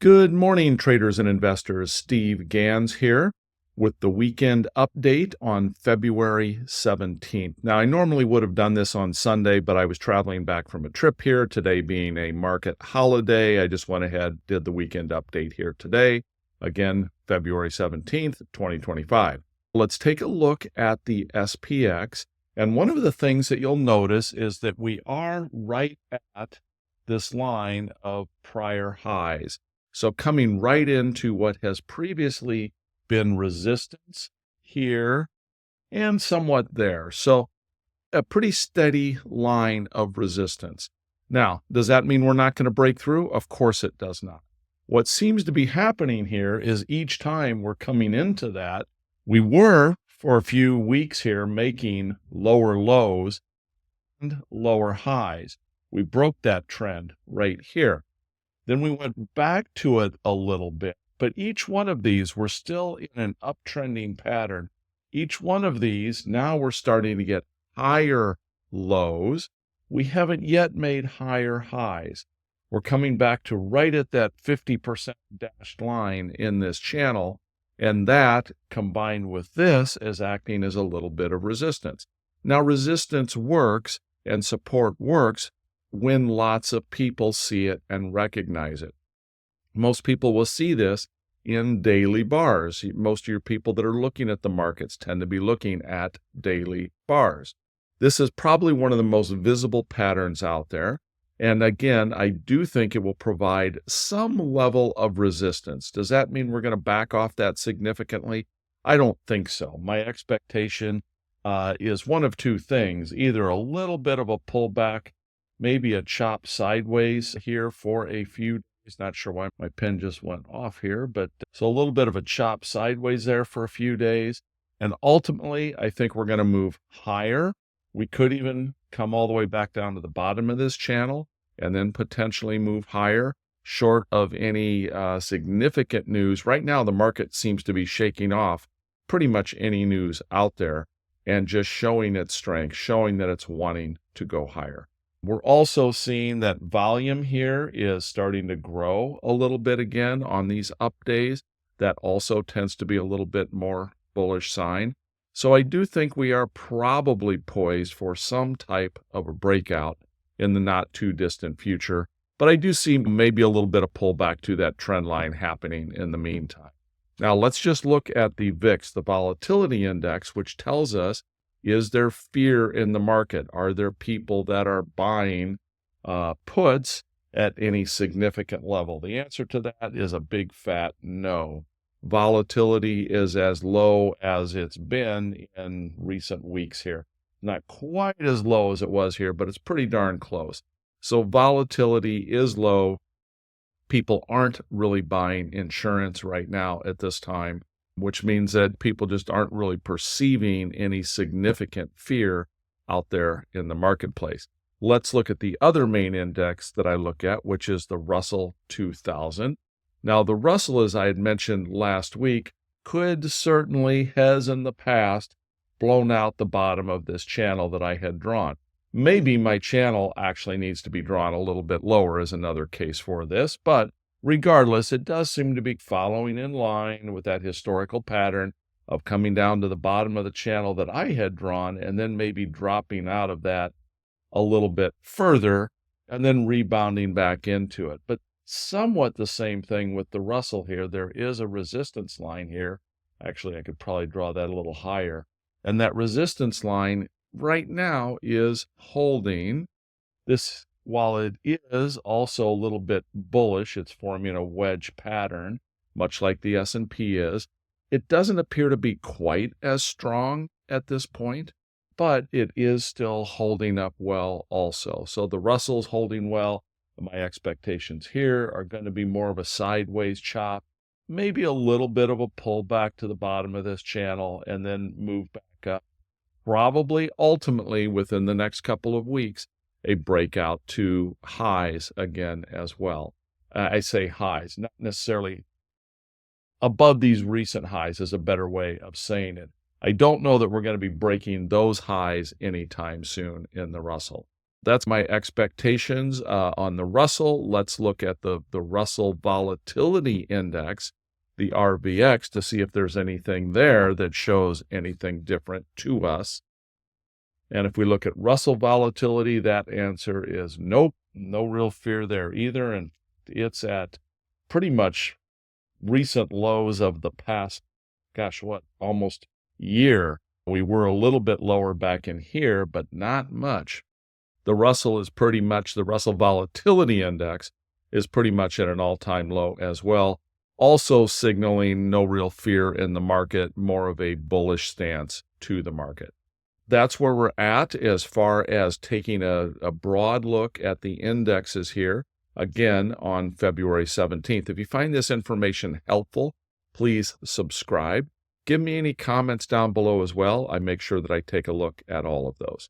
Good morning, traders and investors. Steve Gans here with the weekend update on February 17th. Now, I normally would have done this on Sunday, but I was traveling back from a trip here, today being a market holiday. I just went ahead, did the weekend update here today. Again, February 17th, 2025. Let's take a look at the SPX. And one of the things that you'll notice is that we are right at this line of prior highs. So coming right into what has previously been resistance here and somewhat there. So a pretty steady line of resistance. Now, does that mean we're not going to break through? Of course it does not. What seems to be happening here is each time we're coming into that, we were for a few weeks here making lower lows and lower highs. We broke that trend right here. Then we went back to it a little bit, but each one of these, we're still in an uptrending pattern. Each one of these, now we're starting to get higher lows. We haven't yet made higher highs. We're coming back to right at that 50% dashed line in this channel, and that, combined with this, is acting as a little bit of resistance. Now, resistance works and support works when lots of people see it and recognize it. Most people will see this in daily bars. Most of your people that are looking at the markets tend to be looking at daily bars. This is probably one of the most visible patterns out there. And again, I do think it will provide some level of resistance. Does that mean we're going to back off that significantly? I don't think so. My expectation is one of two things, either a little bit of a pullback, maybe a chop sideways here for a few days. Not sure why my pen just went off here, but so a little bit of a chop sideways there for a few days. And ultimately, I think we're going to move higher. We could even come all the way back down to the bottom of this channel and then potentially move higher, short of any significant news. Right now, the market seems to be shaking off pretty much any news out there and just showing its strength, showing that it's wanting to go higher. We're also seeing that volume here is starting to grow a little bit again on these up days. That also tends to be a little bit more bullish sign. So I do think we are probably poised for some type of a breakout in the not too distant future. But I do see maybe a little bit of pullback to that trend line happening in the meantime. Now let's just look at the VIX, the volatility index, which tells us, is there fear in the market? Are there people that are buying puts at any significant level? The answer to that is a big fat no. Volatility is as low as it's been in recent weeks here. Not quite as low as it was here, but it's pretty darn close. So volatility is low. People aren't really buying insurance right now at this time, which means that people just aren't really perceiving any significant fear out there in the marketplace. Let's look at the other main index that I look at, which is the Russell 2000. Now, the Russell, as I had mentioned last week, has in the past blown out the bottom of this channel that I had drawn. Maybe my channel actually needs to be drawn a little bit lower is another case for this, but regardless, it does seem to be following in line with that historical pattern of coming down to the bottom of the channel that I had drawn and then maybe dropping out of that a little bit further and then rebounding back into it. But somewhat the same thing with the Russell here. There is a resistance line here. Actually, I could probably draw that a little higher. And that resistance line right now is holding this. While it is also a little bit bullish, it's forming a wedge pattern, much like the S&P is. It doesn't appear to be quite as strong at this point, but it is still holding up well also. So the Russell's holding well. My expectations here are going to be more of a sideways chop, maybe a little bit of a pullback to the bottom of this channel and then move back up. Probably ultimately within the next couple of weeks, a breakout to highs again as well. I say highs, not necessarily above these recent highs is a better way of saying it. I don't know that we're going to be breaking those highs anytime soon in the Russell. That's my expectations on the Russell. Let's look at the Russell Volatility Index, the RVX, to see if there's anything there that shows anything different to us. And if we look at Russell volatility, that answer is nope, no real fear there either. And it's at pretty much recent lows of the past, almost year. We were a little bit lower back in here, but not much. The Russell Volatility Index is pretty much at an all-time low as well, also signaling no real fear in the market, more of a bullish stance to the market. That's where we're at as far as taking a broad look at the indexes here, again, on February 17th. If you find this information helpful, please subscribe. Give me any comments down below as well. I make sure that I take a look at all of those.